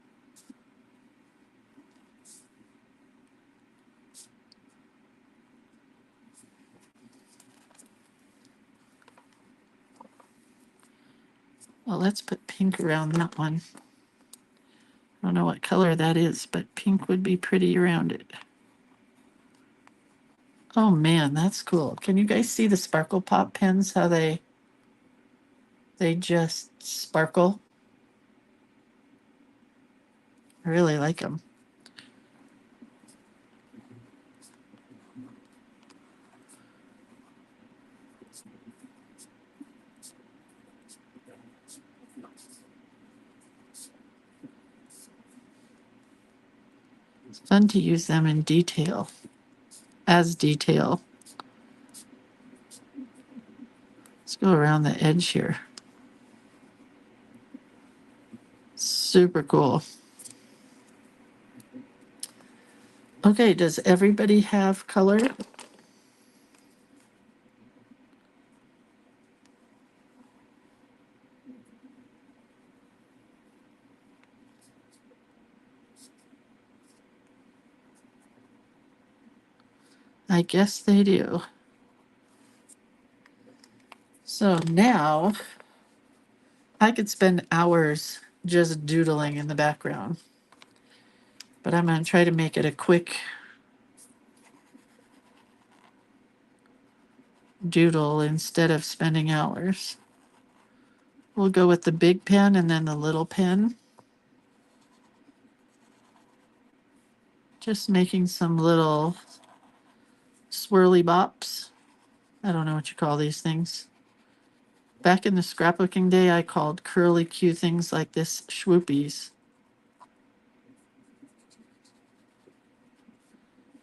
Well, let's put pink around that one. I don't know what color that is, but pink would be pretty around it. Oh man, that's cool. Can you guys see the Sparkle Pop pens, how they just sparkle? I really like them. It's fun to use them in detail, as detail. Let's go around the edge here. Super cool. Okay, does everybody have color? I guess they do. So now I could spend hours just doodling in the background, but I'm going to try to make it a quick doodle instead of spending hours. We'll go with the big pen and then the little pen. Just making some little swirly bops. I don't know what you call these things. Back in the scrapbooking day, I called curly Q things like this swoopies.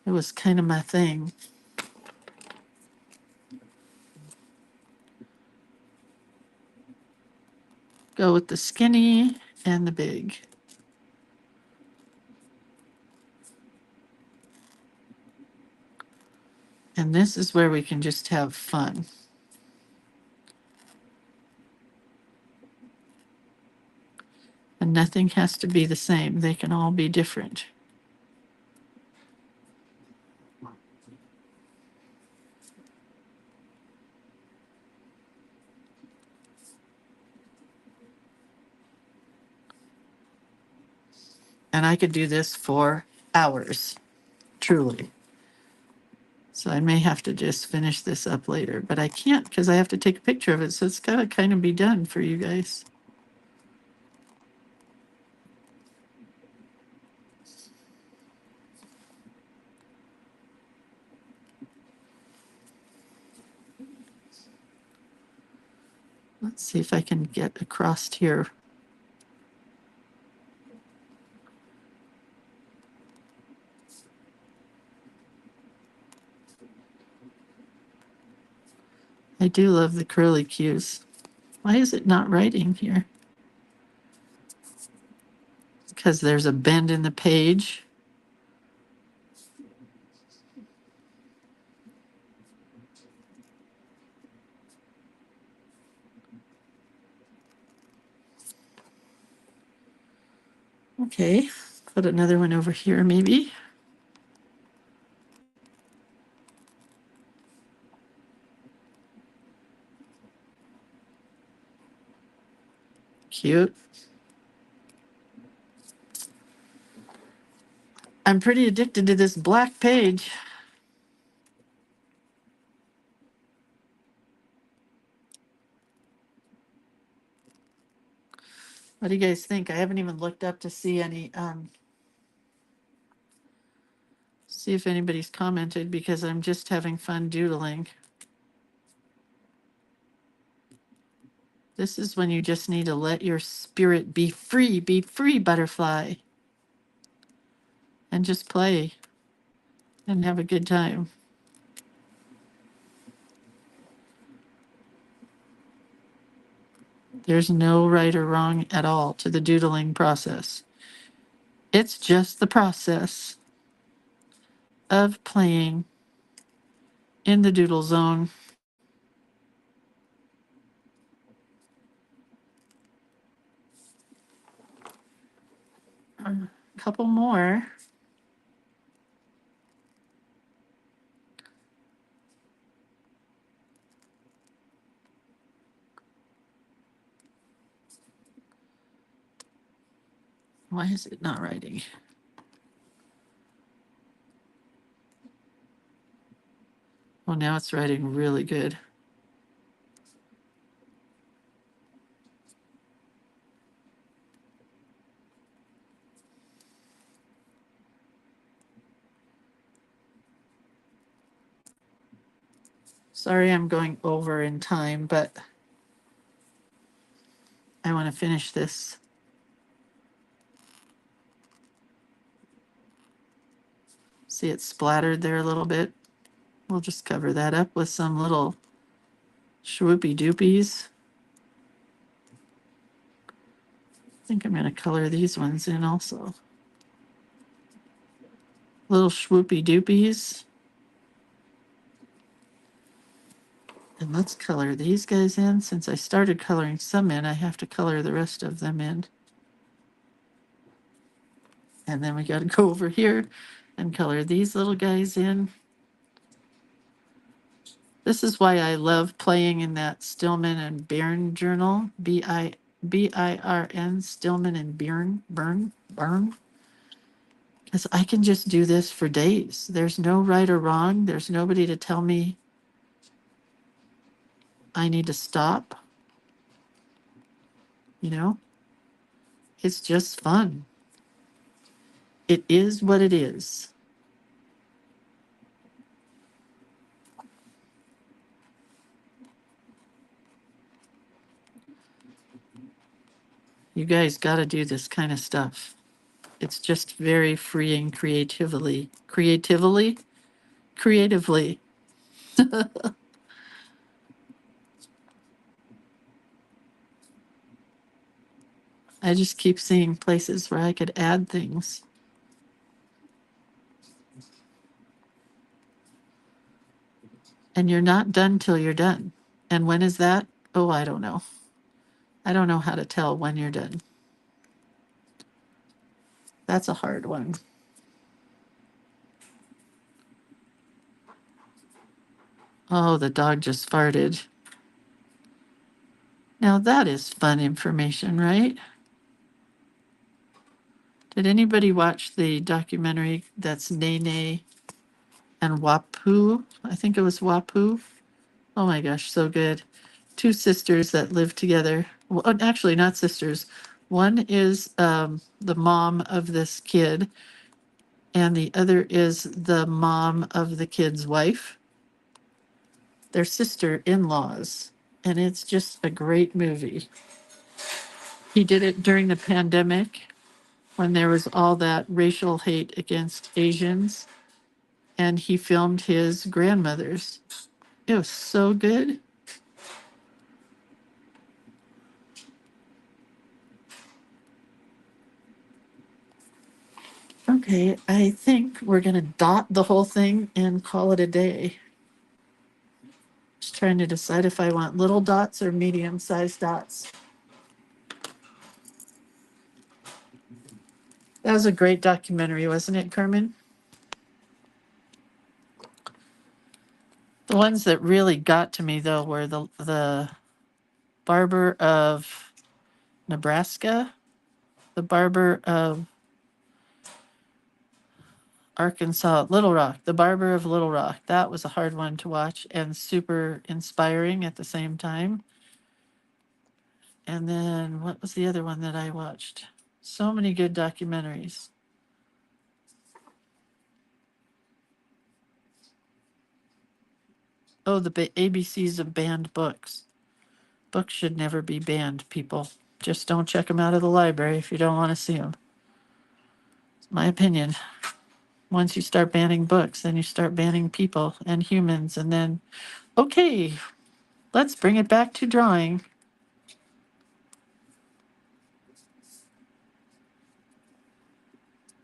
It was kind of my thing. go with the skinny and the big. And this is where we can just have fun. And nothing has to be the same. They can all be different. And I could do this for hours, truly. So I may have to just finish this up later, but I can't because I have to take a picture of it. So it's got to kind of be done for you guys. Let's see if I can get across here. I do love the curly cues. Why is it not writing here? Because there's a bend in the page. Okay, put another one over here maybe. Cute. I'm pretty addicted to this black page. What do you guys think? I haven't even looked up to see any, see if anybody's commented because I'm just having fun doodling. This is when you just need to let your spirit be free, butterfly. And just play and have a good time. There's no right or wrong at all to the doodling process. It's just the process of playing in the doodle zone. A couple more. Why is it not writing? Well, now it's writing really good. Sorry, I'm going over in time, but I want to finish this. See, it splattered there a little bit. We'll just cover that up with some little swoopy doopies. I think I'm going to color these ones in also. Little swoopy doopies. And let's color these guys in. Since I started coloring some in, I have to color the rest of them in. And then we got to go over here and color these little guys in. This is why I love playing in that Stillman and Byrne journal, B-I-R-N, Stillman and Byrne, because I can just do this for days. There's no right or wrong. There's nobody to tell me I need to stop. You know, it's just fun. It is what it is. You guys got to do this kind of stuff. It's just very freeing creatively. Creatively? Creatively. I just keep seeing places where I could add things. And you're not done till you're done. And when is that? Oh, I don't know. I don't know how to tell when you're done. That's a hard one. Oh, the dog just farted. Now that is fun information, right? Did anybody watch the documentary that's Nene and Wapu? I think it was Wapu. Oh my gosh, so good. Two sisters that live together. Well, actually, not sisters. One is the mom of this kid, and the other is the mom of the kid's wife. They're sister-in-laws, and it's just a great movie. He did it during the pandemic when there was all that racial hate against Asians, and he filmed his grandmothers. It was so good. Okay, I think we're gonna dot the whole thing and call it a day. Just trying to decide if I want little dots or medium-sized dots. That was a great documentary, wasn't it, Carmen? The ones that really got to me though were the barber of Nebraska, the barber of Arkansas, Little Rock, the barber of Little Rock. That was a hard one to watch and super inspiring at the same time. And then what was the other one that I watched? So many good documentaries. Oh, the ABCs of banned books. Books should never be banned, people. Just don't check them out of the library if you don't want to see them. It's my opinion. Once you start banning books, then you start banning people and humans. And then, okay, let's bring it back to drawing.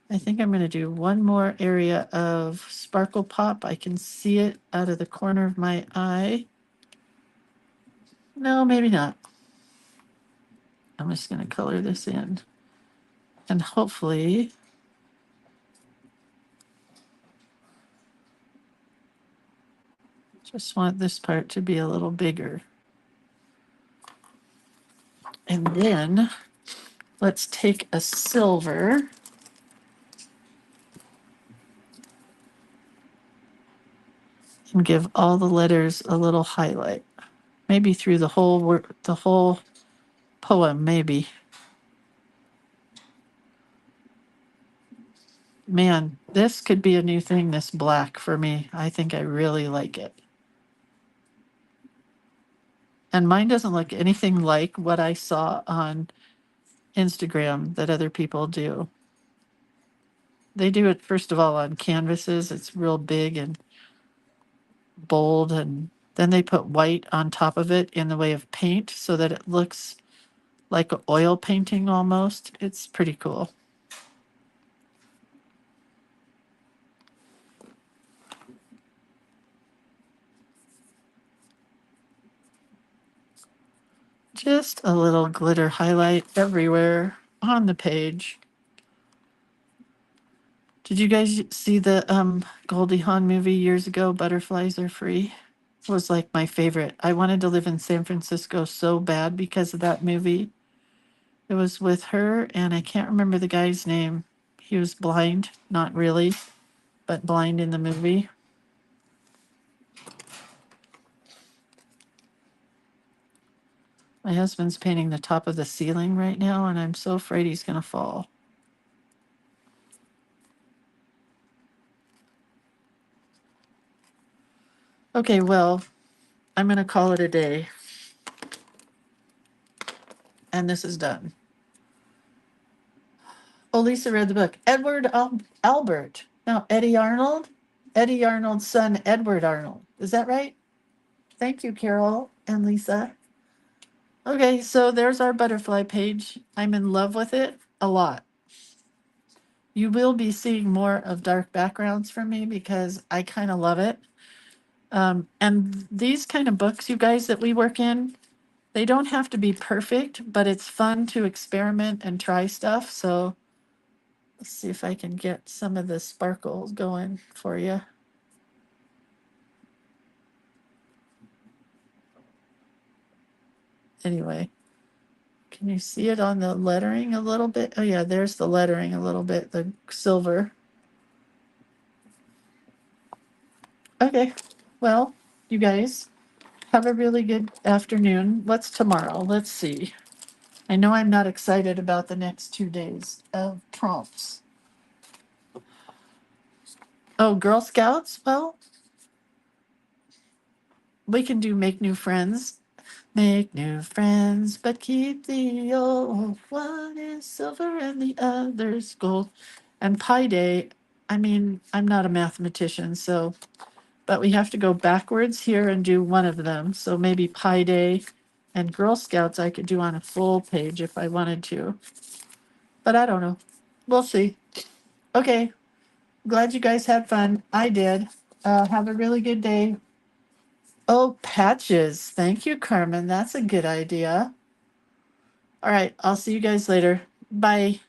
I think I'm going to do one more area of Sparkle Pop. I can see it out of the corner of my eye. No, maybe not. I'm just going to color this in. And hopefully, just want this part to be a little bigger. And then let's take a silver and give all the letters a little highlight. Maybe through the whole word, the whole poem, maybe. Man, this could be a new thing, this black for me. I think I really like it. And mine doesn't look anything like what I saw on Instagram that other people do. They do it, first of all, on canvases. It's real big and bold, and then they put white on top of it in the way of paint so that it looks like an oil painting almost. It's pretty cool. Just a little glitter highlight everywhere on the page. Did you guys see the Goldie Hawn movie years ago, Butterflies Are Free? It was like my favorite. I wanted to live in San Francisco so bad because of that movie. It was with her, and I can't remember the guy's name. He was blind, not really, but blind in the movie. My husband's painting the top of the ceiling right now, and I'm so afraid he's going to fall. Okay, well, I'm going to call it a day. And this is done. Oh, Lisa read the book. Edward Albert. No, Eddie Arnold. Eddie Arnold's son, Edward Arnold. Is that right? Thank you, Carol and Lisa. Okay, so there's our butterfly page. I'm in love with it a lot. You will be seeing more of dark backgrounds from me because I kind of love it. And these kind of books, you guys, that we work in, they don't have to be perfect, but it's fun to experiment and try stuff. So let's see if I can get some of the sparkles going for you. Anyway, can you see it on the lettering a little bit? Oh yeah, there's the lettering a little bit, the silver. Okay, well, you guys have a really good afternoon. What's tomorrow? Let's see. I know I'm not excited about the next 2 days of prompts. Oh, Girl Scouts? Well, we can do make new friends. Make new friends, but keep the old. One is silver and the other's gold. And Pi Day, I mean, I'm not a mathematician, so, but we have to go backwards here and do one of them. So maybe Pi Day and Girl Scouts I could do on a full page if I wanted to. But I don't know. We'll see. Okay. Glad you guys had fun. I did. Have a really good day. Oh, patches. Thank you, Carmen. That's a good idea. All right. I'll see you guys later. Bye.